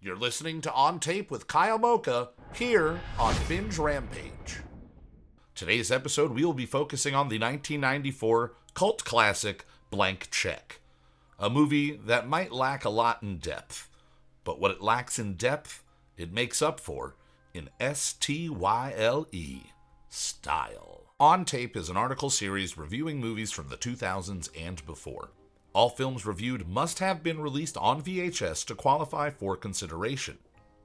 You're listening to On Tape with Kyle Moucha here on Binge Rampage. Today's episode, we will be focusing on the 1994 cult classic Blank Check, a movie that might lack a lot in depth, but what it lacks in depth, it makes up for in STYLE style. On Tape is an article series reviewing movies from the 2000s and before. All films reviewed must have been released on VHS to qualify for consideration.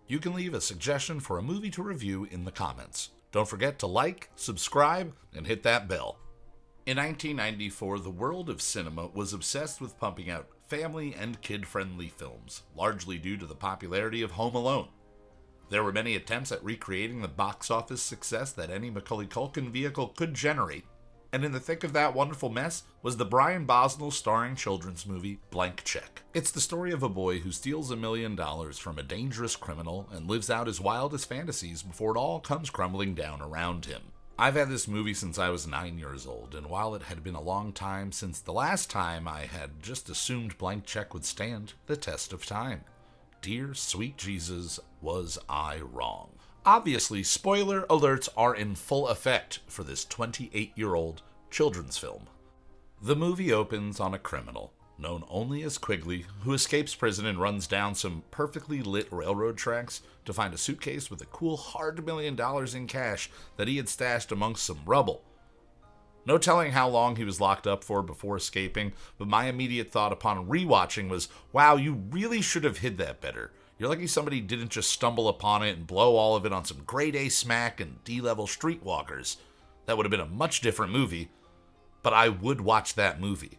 You can leave a suggestion for a movie to review in the comments. Don't forget to like, subscribe, and hit that bell. In 1994, the world of cinema was obsessed with pumping out family and kid-friendly films, largely due to the popularity of Home Alone. There were many attempts at recreating the box office success that any Macaulay Culkin vehicle could generate, and in the thick of that wonderful mess was the Brian Bosnell starring children's movie Blank Check. It's the story of a boy who steals $1 million from a dangerous criminal and lives out his wildest fantasies before it all comes crumbling down around him. I've had this movie since I was 9 years old, and while it had been a long time since the last time I had just assumed Blank Check would stand the test of time. Dear sweet Jesus, was I wrong. Obviously, spoiler alerts are in full effect for this 28-year-old children's film. The movie opens on a criminal, known only as Quigley, who escapes prison and runs down some perfectly lit railroad tracks to find a suitcase with a cool hard $1 million in cash that he had stashed amongst some rubble. No telling how long he was locked up for before escaping, but my immediate thought upon rewatching was, wow, you really should have hid that better. You're lucky somebody didn't just stumble upon it and blow all of it on some grade A smack and D-level streetwalkers. That would have been a much different movie, but I would watch that movie.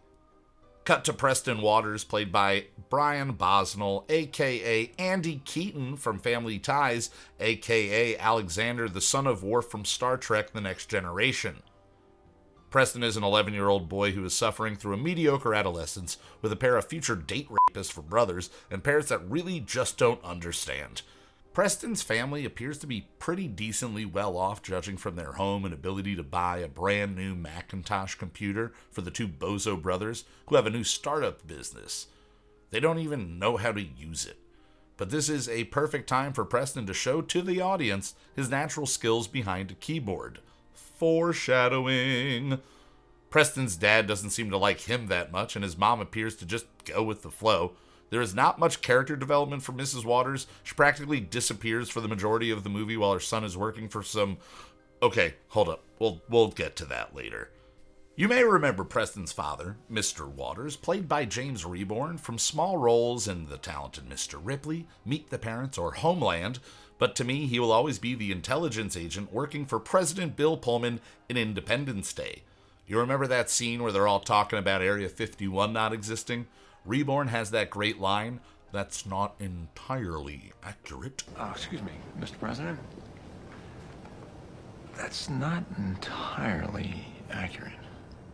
Cut to Preston Waters, played by Brian Bosnell, a.k.a. Andy Keaton from Family Ties, a.k.a. Alexander, the son of Worf from Star Trek: The Next Generation. Preston is an 11-year-old boy who is suffering through a mediocre adolescence with a pair of future date rapists for brothers and parents that really just don't understand. Preston's family appears to be pretty decently well off, judging from their home and ability to buy a brand new Macintosh computer for the two bozo brothers who have a new startup business. They don't even know how to use it. But this is a perfect time for Preston to show to the audience his natural skills behind a keyboard. Foreshadowing. Preston's dad doesn't seem to like him that much, and his mom appears to just go with the flow. There is not much character development for Mrs. Waters. She practically disappears for the majority of the movie while her son is working for some... Okay, hold up. We'll get to that later. You may remember Preston's father, Mr. Waters, played by James Reborn, from small roles in The Talented Mr. Ripley, Meet the Parents, or Homeland, but to me, he will always be the intelligence agent working for President Bill Pullman in Independence Day. You remember that scene where they're all talking about Area 51 not existing? Reborn has that great line, "That's not entirely accurate." Excuse me, Mr. President. That's not entirely accurate.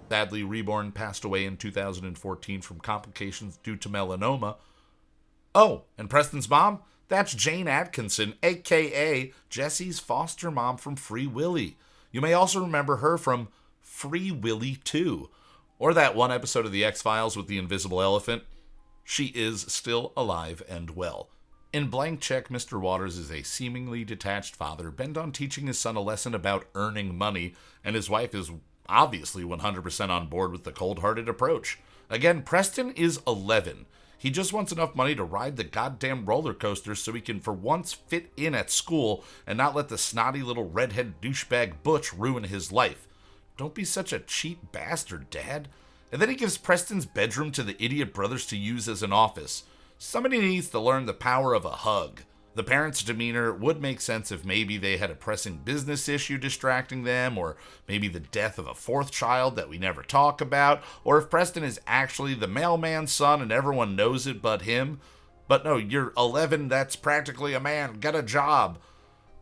Sadly, Reborn passed away in 2014 from complications due to melanoma. Oh, and Preston's mom? That's Jane Atkinson, a.k.a. Jesse's foster mom from Free Willy. You may also remember her from Free Willy 2, or that one episode of The X-Files with the invisible elephant. She is still alive and well. In Blank Check, Mr. Waters is a seemingly detached father bent on teaching his son a lesson about earning money, and his wife is obviously 100% on board with the cold-hearted approach. Again, Preston is 11. He just wants enough money to ride the goddamn roller coaster so he can for once fit in at school and not let the snotty little redhead douchebag Butch ruin his life. Don't be such a cheap bastard, Dad. And then he gives Preston's bedroom to the idiot brothers to use as an office. Somebody needs to learn the power of a hug. The parents' demeanor would make sense if maybe they had a pressing business issue distracting them, or maybe the death of a fourth child that we never talk about, or if Preston is actually the mailman's son and everyone knows it but him. But no, you're 11, that's practically a man, get a job.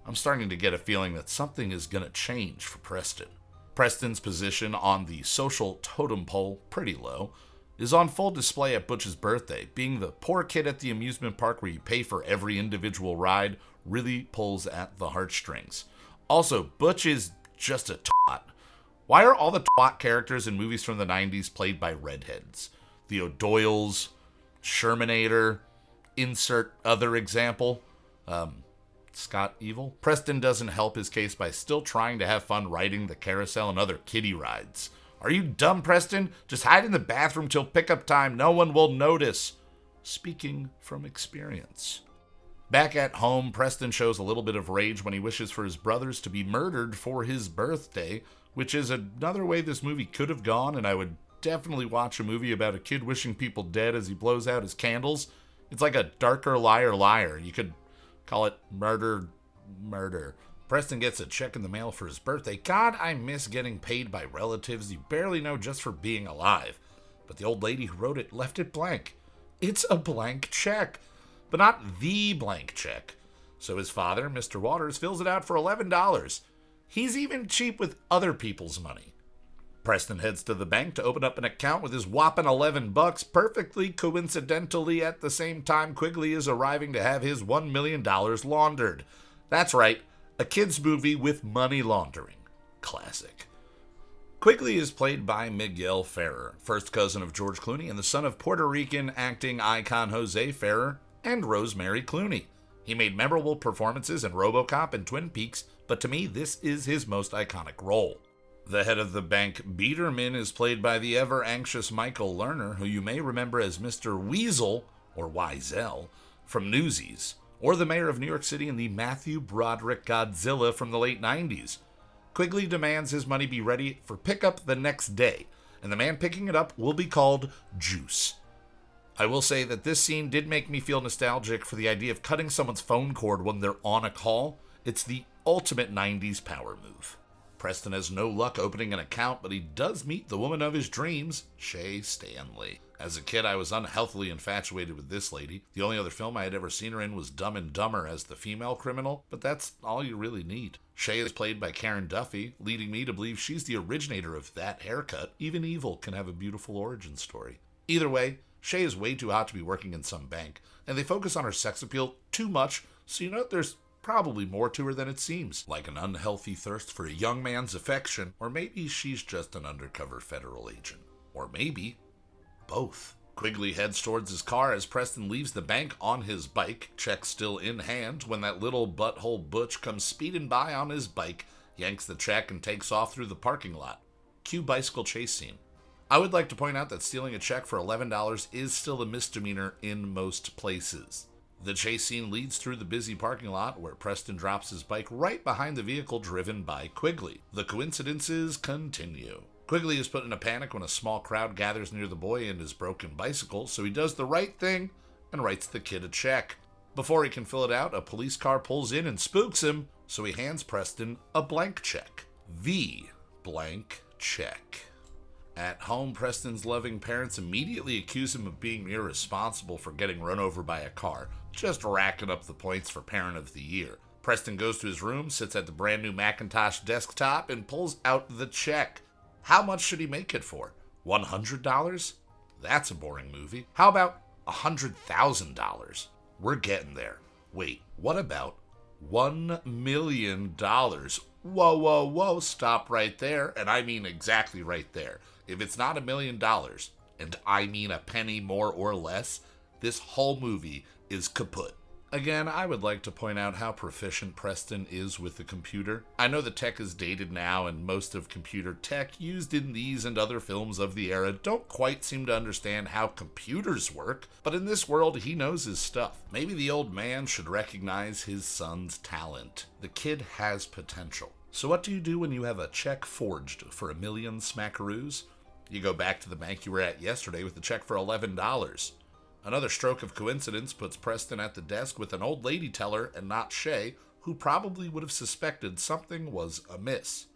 I'm starting to get a feeling that something is going to change for Preston. Preston's position on the social totem pole, pretty low, is on full display at Butch's birthday. Being the poor kid at the amusement park where you pay for every individual ride really pulls at the heartstrings. Also, Butch is just a twat. Why are all the twat characters in movies from the 90s played by redheads? the O'Doyles, Shermanator, insert other example, Scott Evil. Preston doesn't help his case by still trying to have fun riding the carousel and other kiddie rides. Are you dumb, Preston? Just hide in the bathroom till pickup time. No one will notice. Speaking from experience. Back at home, Preston shows a little bit of rage when he wishes for his brothers to be murdered for his birthday, which is another way this movie could have gone, and I would definitely watch a movie about a kid wishing people dead as he blows out his candles. It's like a darker Liar Liar. You could call it Murder. Preston gets a check in the mail for his birthday. God, I miss getting paid by relatives you barely know just for being alive. But the old lady who wrote it left it blank. It's a blank check, but not the blank check. So his father, Mr. Waters, fills it out for $11. He's even cheap with other people's money. Preston heads to the bank to open up an account with his whopping $11, perfectly coincidentally at the same time Quigley is arriving to have his $1 million laundered. That's right, a kid's movie with money laundering. Classic. Quigley is played by Miguel Ferrer, first cousin of George Clooney and the son of Puerto Rican acting icon Jose Ferrer and Rosemary Clooney. He made memorable performances in RoboCop and Twin Peaks, but to me, this is his most iconic role. The head of the bank, Biederman, is played by the ever-anxious Michael Lerner, who you may remember as Mr. Weasel, or Wiesel, from Newsies, or the mayor of New York City in the Matthew Broderick Godzilla from the late 90s. Quigley demands his money be ready for pickup the next day, and the man picking it up will be called Juice. I will say that this scene did make me feel nostalgic for the idea of cutting someone's phone cord when they're on a call. It's the ultimate 90s power move. Preston has no luck opening an account, but he does meet the woman of his dreams, Shay Stanley. As a kid, I was unhealthily infatuated with this lady. The only other film I had ever seen her in was Dumb and Dumber as the female criminal, but that's all you really need. Shay is played by Karen Duffy, leading me to believe she's the originator of that haircut. Even evil can have a beautiful origin story. Either way, Shay is way too hot to be working in some bank, and they focus on her sex appeal too much, so you know there's probably more to her than it seems, like an unhealthy thirst for a young man's affection, or maybe she's just an undercover federal agent. Or maybe both. Quigley heads towards his car as Preston leaves the bank on his bike, check still in hand, when that little butthole Butch comes speeding by on his bike, yanks the check, and takes off through the parking lot. Cue bicycle chase scene. I would like to point out that stealing a check for $11 is still a misdemeanor in most places. The chase scene leads through the busy parking lot where Preston drops his bike right behind the vehicle driven by Quigley. The coincidences continue. Quigley is put in a panic when a small crowd gathers near the boy and his broken bicycle, so he does the right thing and writes the kid a check. Before he can fill it out, a police car pulls in and spooks him, so he hands Preston a blank check. The blank check. At home, Preston's loving parents immediately accuse him of being irresponsible for getting run over by a car, just racking up the points for Parent of the Year. Preston goes to his room, sits at the brand new Macintosh desktop, and pulls out the check. How much should he make it for? $100? That's a boring movie. How about $100,000? We're getting there. Wait, what about $1 million? Whoa, stop right there, and I mean exactly right there. If it's not $1 million, and I mean a penny more or less, this whole movie is kaput. Again, I would like to point out how proficient Preston is with the computer. I know the tech is dated now, and most of computer tech used in these and other films of the era don't quite seem to understand how computers work, but in this world, he knows his stuff. Maybe the old man should recognize his son's talent. The kid has potential. So what do you do when you have a check forged for $1 million smackaroos? You go back to the bank you were at yesterday with a check for $11. Another stroke of coincidence puts Preston at the desk with an old lady teller and not Shay, who probably would have suspected something was amiss.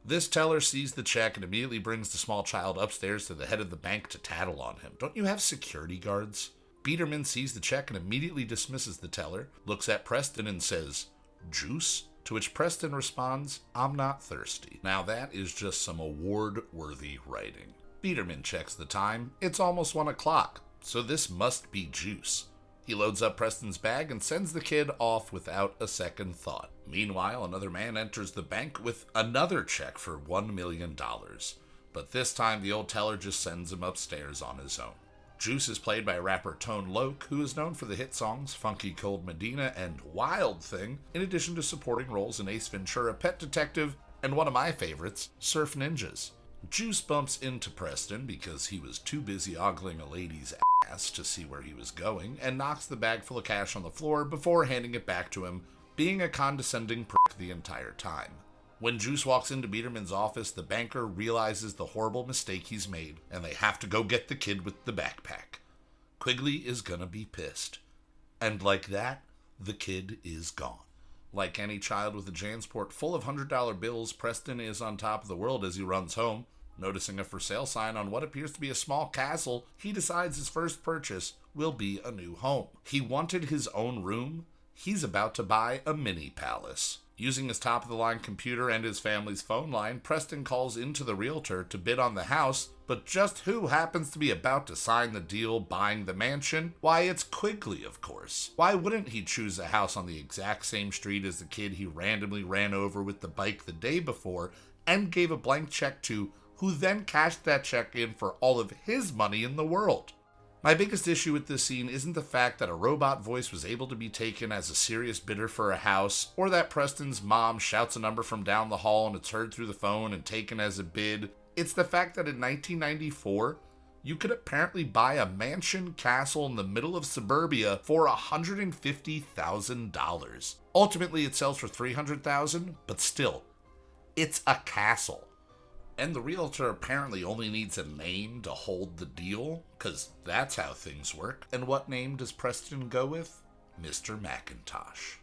This teller sees the check and immediately brings the small child upstairs to the head of the bank to tattle on him. Don't you have security guards? Biederman sees the check and immediately dismisses the teller, looks at Preston and says, "Juice?" To which Preston responds, "I'm not thirsty." Now that is just some award-worthy writing. Biederman checks the time. It's almost 1 o'clock, so this must be juice. He loads up Preston's bag and sends the kid off without a second thought. Meanwhile, another man enters the bank with another check for $1 million. But this time, the old teller just sends him upstairs on his own. Juice is played by rapper Tone Loc, who is known for the hit songs Funky Cold Medina and Wild Thing, in addition to supporting roles in Ace Ventura, Pet Detective, and one of my favorites, Surf Ninjas. Juice bumps into Preston because he was too busy ogling a lady's ass to see where he was going, and knocks the bag full of cash on the floor before handing it back to him, being a condescending prick the entire time. When Juice walks into Biederman's office, the banker realizes the horrible mistake he's made, and they have to go get the kid with the backpack. Quigley is gonna be pissed. And like that, the kid is gone. Like any child with a Jansport full of $100 bills, Preston is on top of the world as he runs home. Noticing a for sale sign on what appears to be a small castle, he decides his first purchase will be a new home. He wanted his own room. He's about to buy a mini palace. Using his top-of-the-line computer and his family's phone line, Preston calls into the realtor to bid on the house, but just who happens to be about to sign the deal buying the mansion? Why, it's Quigley, of course. Why wouldn't he choose a house on the exact same street as the kid he randomly ran over with the bike the day before and gave a blank check to, who then cashed that check in for all of his money in the world? My biggest issue with this scene isn't the fact that a robot voice was able to be taken as a serious bidder for a house, or that Preston's mom shouts a number from down the hall and it's heard through the phone and taken as a bid. It's the fact that in 1994, you could apparently buy a mansion castle in the middle of suburbia for $150,000. Ultimately, it sells for $300,000, but still, it's a castle. And the realtor apparently only needs a name to hold the deal, because that's how things work. And what name does Preston go with? Mr. McIntosh.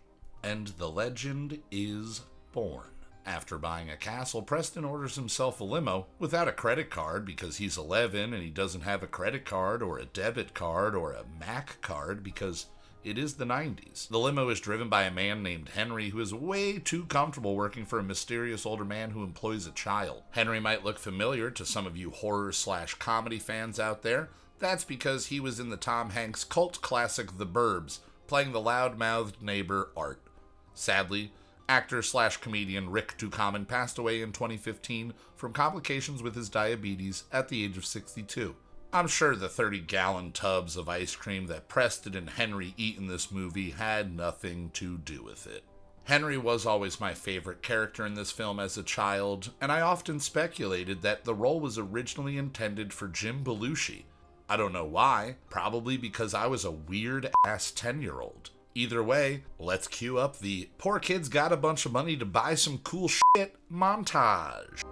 And the legend is born. After buying a castle, Preston orders himself a limo without a credit card because he's 11 and he doesn't have a credit card or a debit card or a Mac card because it is the 90s. The limo is driven by a man named Henry who is way too comfortable working for a mysterious older man who employs a child. Henry might look familiar to some of you horror/comedy fans out there. That's because he was in the Tom Hanks cult classic The Burbs, playing the loud-mouthed neighbor Art. Sadly, actor/comedian Rick Ducommun passed away in 2015 from complications with his diabetes at the age of 62. I'm sure the 30-gallon tubs of ice cream that Preston and Henry eat in this movie had nothing to do with it. Henry was always my favorite character in this film as a child, and I often speculated that the role was originally intended for Jim Belushi. I don't know why, probably because I was a weird-ass 10-year-old. Either way, let's cue up the "poor kid's got a bunch of money to buy some cool shit" montage.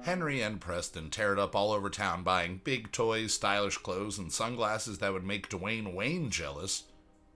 Henry and Preston tear it up all over town buying big toys, stylish clothes, and sunglasses that would make Dwayne Wayne jealous.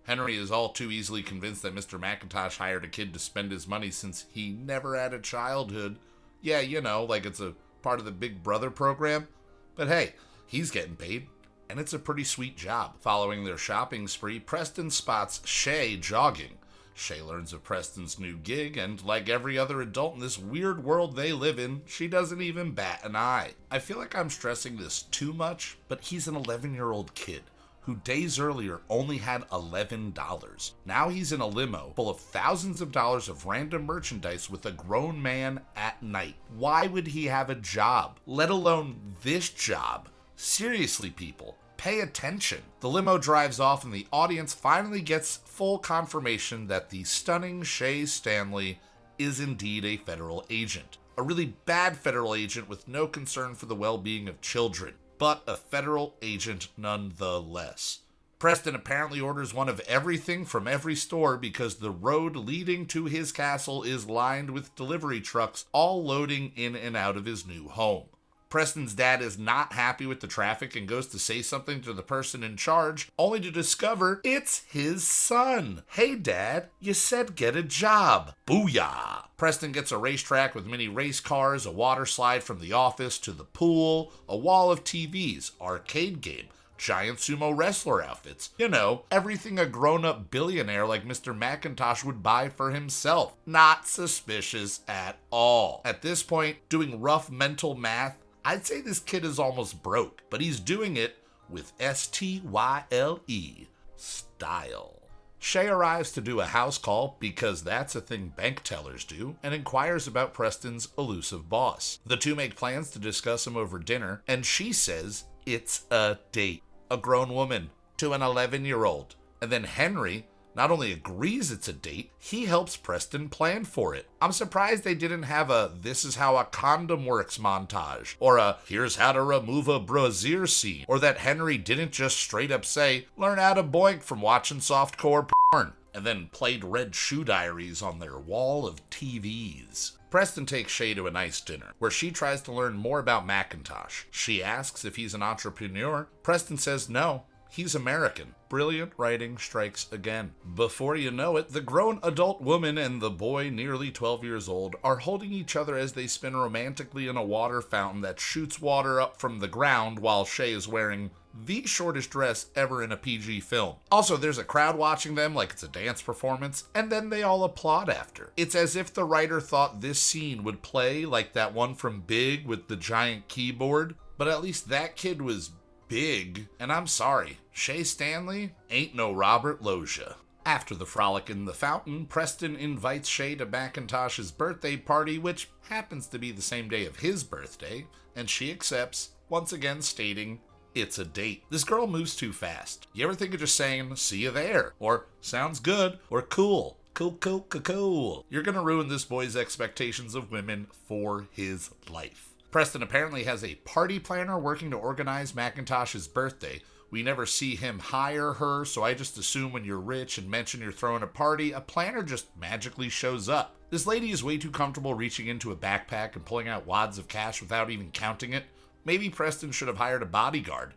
Henry is all too easily convinced that Mr. McIntosh hired a kid to spend his money since he never had a childhood. Yeah, you know, like it's a part of the Big Brother program. But hey, he's getting paid, and it's a pretty sweet job. Following their shopping spree, Preston spots Shay jogging. Shay learns of Preston's new gig, and like every other adult in this weird world they live in, she doesn't even bat an eye. I feel like I'm stressing this too much, but he's an 11-year-old kid who days earlier only had $11. Now he's in a limo full of thousands of dollars of random merchandise with a grown man at night. Why would he have a job, let alone this job? Seriously, people. Pay attention. The limo drives off and the audience finally gets full confirmation that the stunning Shay Stanley is indeed a federal agent. A really bad federal agent with no concern for the well-being of children, but a federal agent nonetheless. Preston apparently orders one of everything from every store because the road leading to his castle is lined with delivery trucks all loading in and out of his new home. Preston's dad is not happy with the traffic and goes to say something to the person in charge, only to discover it's his son. Hey Dad, you said get a job. Booyah! Preston gets a racetrack with mini race cars, a water slide from the office to the pool, a wall of TVs, arcade game, giant sumo wrestler outfits. You know, everything a grown-up billionaire like Mr. McIntosh would buy for himself. Not suspicious at all. At this point, doing rough mental math, I'd say this kid is almost broke, but he's doing it with S-T-Y-L-E, style. Shay arrives to do a house call, because that's a thing bank tellers do, and inquires about Preston's elusive boss. The two make plans to discuss him over dinner, and she says it's a date. A grown woman to an 11-year-old. And then Henry not only agrees it's a date, he helps Preston plan for it. I'm surprised they didn't have a "this is how a condom works" montage, or a "here's how to remove a brassiere" scene, or that Henry didn't just straight up say, "learn how to boink from watching softcore porn," and then played Red Shoe Diaries on their wall of TVs. Preston takes Shay to a nice dinner, where she tries to learn more about McIntosh. She asks if he's an entrepreneur. Preston says no, he's American. Brilliant writing strikes again. Before you know it, the grown adult woman and the boy, nearly 12 years old, are holding each other as they spin romantically in a water fountain that shoots water up from the ground while Shay is wearing the shortest dress ever in a PG film. Also, there's a crowd watching them like it's a dance performance, and then they all applaud after. It's as if the writer thought this scene would play like that one from Big with the giant keyboard, but at least that kid was big, and I'm sorry, Shay Stanley ain't no Robert Loggia. After the frolic in the fountain, Preston invites Shay to McIntosh's birthday party, which happens to be the same day of his birthday, and she accepts, once again stating, it's a date. This girl moves too fast. You ever think of just saying, "see you there," or "sounds good," or "cool"? Cool. You're gonna ruin this boy's expectations of women for his life. Preston apparently has a party planner working to organize McIntosh's birthday. We never see him hire her, so I just assume when you're rich and mention you're throwing a party, a planner just magically shows up. This lady is way too comfortable reaching into a backpack and pulling out wads of cash without even counting it. Maybe Preston should have hired a bodyguard,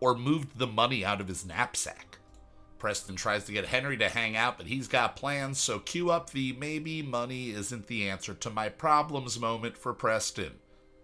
or moved the money out of his knapsack. Preston tries to get Henry to hang out, but he's got plans, so cue up the "maybe money isn't the answer to my problems" moment for Preston.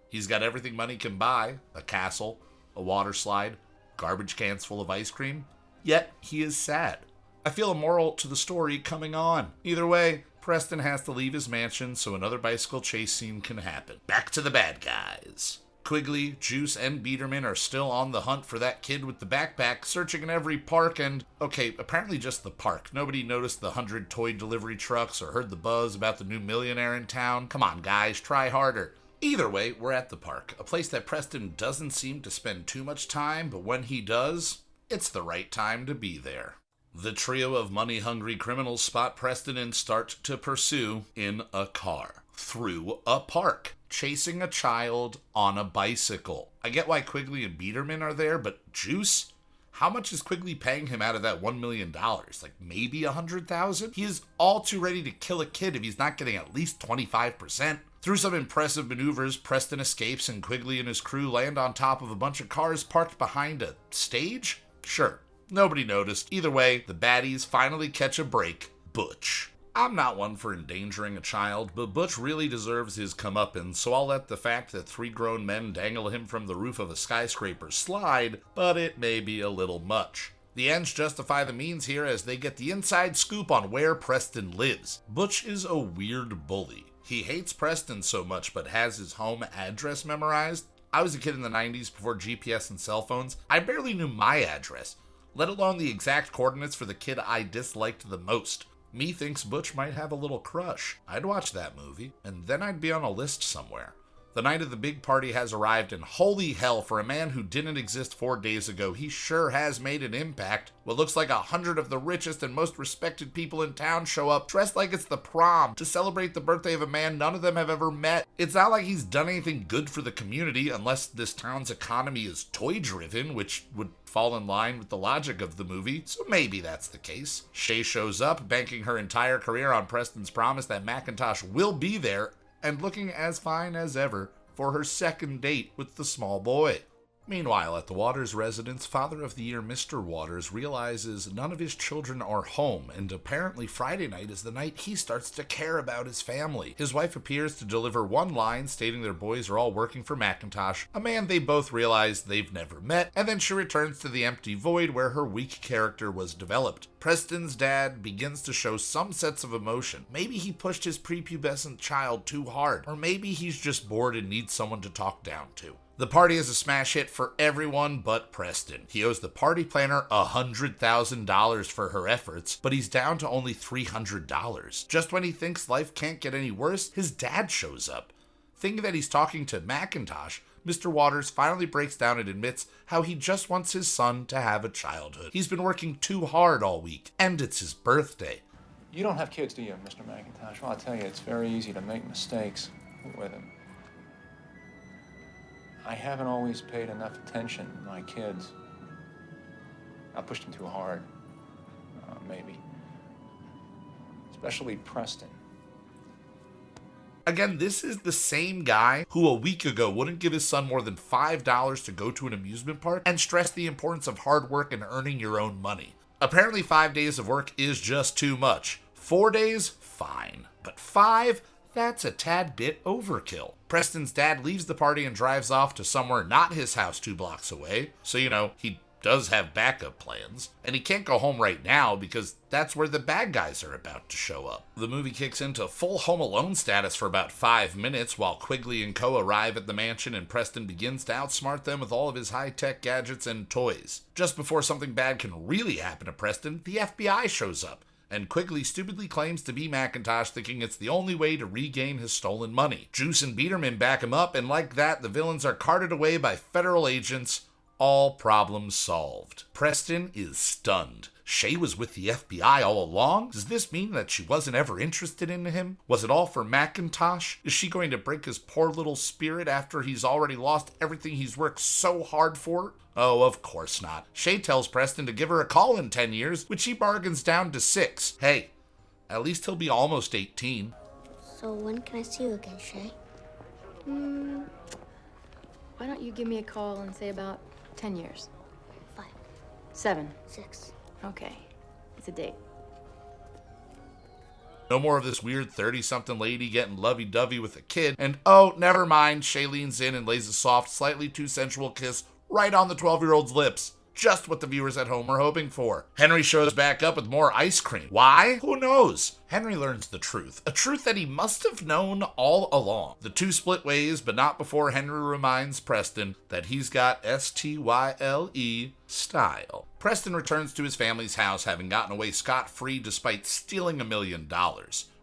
He's got everything money can buy: a castle, a water slide, garbage cans full of ice cream, yet he is sad. I feel a moral to the story coming on. Either way, Preston has to leave his mansion so another bicycle chase scene can happen. Back to the bad guys. Quigley, Juice, and Biederman are still on the hunt for that kid with the backpack, searching in every park and, okay, apparently just the park. Nobody noticed the 100 toy delivery trucks or heard the buzz about the new millionaire in town. Come on, guys, try harder. Either way, we're at the park, a place that Preston doesn't seem to spend too much time, but when he does, it's the right time to be there. The trio of money-hungry criminals spot Preston and start to pursue in a car, through a park, chasing a child on a bicycle. I get why Quigley and Biederman are there, but Juice? How much is Quigley paying him out of that $1 million? Like maybe $100,000? He is all too ready to kill a kid if he's not getting at least 25%. Through some impressive maneuvers, Preston escapes and Quigley and his crew land on top of a bunch of cars parked behind a stage? Sure, nobody noticed. Either way, the baddies finally catch a break. Butch. I'm not one for endangering a child, but Butch really deserves his comeuppance, so I'll let the fact that 3 grown men dangle him from the roof of a skyscraper slide, but it may be a little much. The ends justify the means here as they get the inside scoop on where Preston lives. Butch is a weird bully. He hates Preston so much but has his home address memorized. I was a kid in the 90s before GPS and cell phones. I barely knew my address, let alone the exact coordinates for the kid I disliked the most. Me thinks Butch might have a little crush. I'd watch that movie, and then I'd be on a list somewhere. The night of the big party has arrived, and holy hell, for a man who didn't exist 4 days ago, he sure has made an impact. What looks like 100 of the richest and most respected people in town show up, dressed like it's the prom, to celebrate the birthday of a man none of them have ever met. It's not like he's done anything good for the community, unless this town's economy is toy-driven, which would fall in line with the logic of the movie, so maybe that's the case. Shay shows up, banking her entire career on Preston's promise that McIntosh will be there, and looking as fine as ever for her second date with the small boy. Meanwhile, at the Waters residence, Father of the Year Mr. Waters realizes none of his children are home, and apparently Friday night is the night he starts to care about his family. His wife appears to deliver one line stating their boys are all working for Macintosh, a man they both realize they've never met, and then she returns to the empty void where her weak character was developed. Preston's dad begins to show some sense of emotion. Maybe he pushed his prepubescent child too hard, or maybe he's just bored and needs someone to talk down to. The party is a smash hit for everyone but Preston. He owes the party planner $100,000 for her efforts, but he's down to only $300. Just when he thinks life can't get any worse, his dad shows up. Thinking that he's talking to Macintosh, Mr. Waters finally breaks down and admits how he just wants his son to have a childhood. He's been working too hard all week, and it's his birthday. You don't have kids, do you, Mr. McIntosh? Well, I'll tell you, it's very easy to make mistakes with them. I haven't always paid enough attention to my kids. I pushed them too hard, maybe. Especially Preston. Again, this is the same guy who a week ago wouldn't give his son more than $5 to go to an amusement park and stress the importance of hard work and earning your own money. Apparently 5 days of work is just too much. 4 days? Fine. But 5? That's a tad bit overkill. Preston's dad leaves the party and drives off to somewhere not his house 2 blocks away, so he does have backup plans. And he can't go home right now because that's where the bad guys are about to show up. The movie kicks into full Home Alone status for about 5 minutes while Quigley and co. arrive at the mansion and Preston begins to outsmart them with all of his high-tech gadgets and toys. Just before something bad can really happen to Preston, the FBI shows up, and Quigley stupidly claims to be Macintosh, thinking it's the only way to regain his stolen money. Juice and Biederman back him up, and like that, the villains are carted away by federal agents. All problems solved. Preston is stunned. Shay was with the FBI all along? Does this mean that she wasn't ever interested in him? Was it all for Macintosh? Is she going to break his poor little spirit after he's already lost everything he's worked so hard for? Oh, of course not. Shay tells Preston to give her a call in 10 years, which he bargains down to 6. Hey, at least he'll be almost 18. So when can I see you again, Shay? Why don't you give me a call and say about 10 years? 5, 7. 6. Okay. It's a date. No more of this weird 30-something lady getting lovey-dovey with a kid. And oh, never mind, Shay leans in and lays a soft, slightly too sensual kiss right on the 12-year-old's lips. Just what the viewers at home are hoping for. Henry shows back up with more ice cream. Why? Who knows? Henry learns the truth. A truth that he must have known all along. The two split ways, but not before Henry reminds Preston that he's got S-T-Y-L-E style. Preston returns to his family's house, having gotten away scot-free despite stealing $1 million.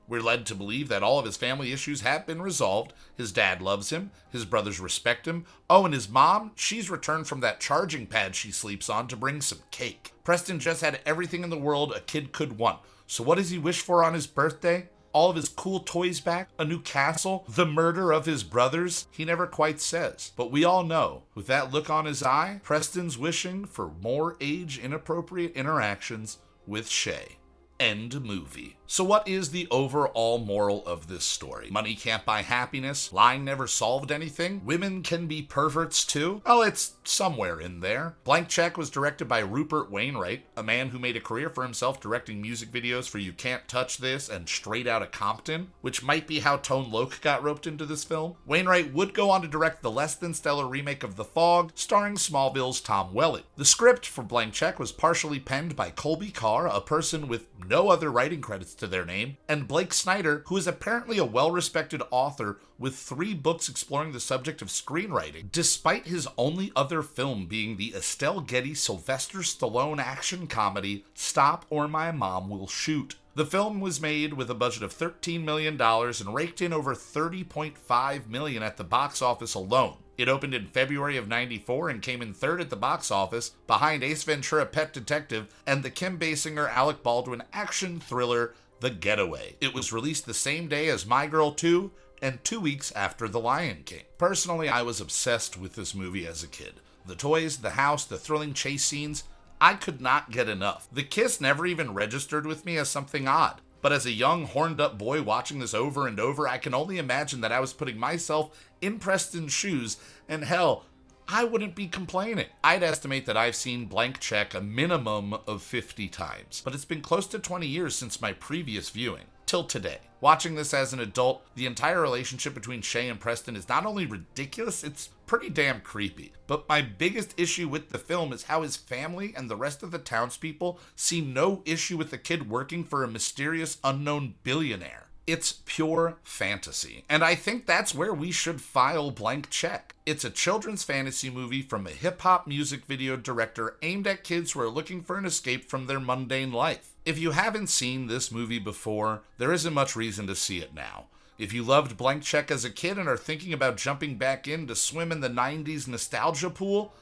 We're led to believe that all of his family issues have been resolved. His dad loves him. His brothers respect him. Oh, and his mom, she's returned from that charging pad she sleeps on to bring some cake. Preston just had everything in the world a kid could want. So what does he wish for on his birthday? All of his cool toys back? A new castle? The murder of his brothers? He never quite says. But we all know, with that look on his eye, Preston's wishing for more age-inappropriate interactions with Shay. End movie. So what is the overall moral of this story? Money can't buy happiness? Lying never solved anything? Women can be perverts too? Oh, it's somewhere in there. Blank Check was directed by Rupert Wainwright, a man who made a career for himself directing music videos for You Can't Touch This and Straight Outta Compton, which might be how Tone Loc got roped into this film. Wainwright would go on to direct the less than stellar remake of The Fog, starring Smallville's Tom Welling. The script for Blank Check was partially penned by Colby Carr, a person with no other writing credits to their name, and Blake Snyder, who is apparently a well-respected author with 3 books exploring the subject of screenwriting, despite his only other film being the Estelle Getty Sylvester Stallone action comedy Stop or My Mom Will Shoot. The film was made with a budget of $13 million and raked in over $30.5 million at the box office alone. It opened in February of '94 and came in 3rd at the box office, behind Ace Ventura: Pet Detective and the Kim Basinger Alec Baldwin action thriller The Getaway. It was released the same day as My Girl 2 and 2 weeks after The Lion King. Personally, I was obsessed with this movie as a kid. The toys, the house, the thrilling chase scenes, I could not get enough. The kiss never even registered with me as something odd. But as a young, horned-up boy watching this over and over, I can only imagine that I was putting myself in Preston's shoes, and hell, I wouldn't be complaining. I'd estimate that I've seen Blank Check a minimum of 50 times, but it's been close to 20 years since my previous viewing, till today. Watching this as an adult, the entire relationship between Shay and Preston is not only ridiculous, it's pretty damn creepy. But my biggest issue with the film is how his family and the rest of the townspeople see no issue with the kid working for a mysterious unknown billionaire. It's pure fantasy, and I think that's where we should file Blank Check. It's a children's fantasy movie from a hip-hop music video director aimed at kids who are looking for an escape from their mundane life. If you haven't seen this movie before, there isn't much reason to see it now. If you loved Blank Check as a kid and are thinking about jumping back in to swim in the 90s nostalgia pool,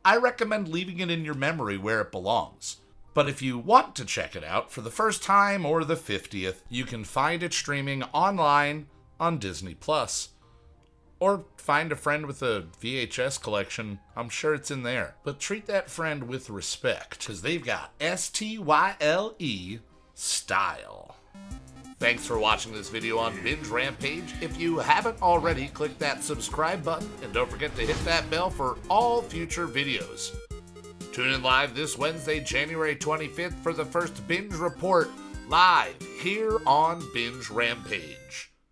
I recommend leaving it in your memory where it belongs. But if you want to check it out for the first time or the 50th, you can find it streaming online on Disney+. Or find a friend with a VHS collection. I'm sure it's in there. But treat that friend with respect, because they've got STYLE style. Thanks for watching this video on Binge Rampage. If you haven't already, click that subscribe button, and don't forget to hit that bell for all future videos. Tune in live this Wednesday, January 25th for the first Binge Report, live here on Binge Rampage.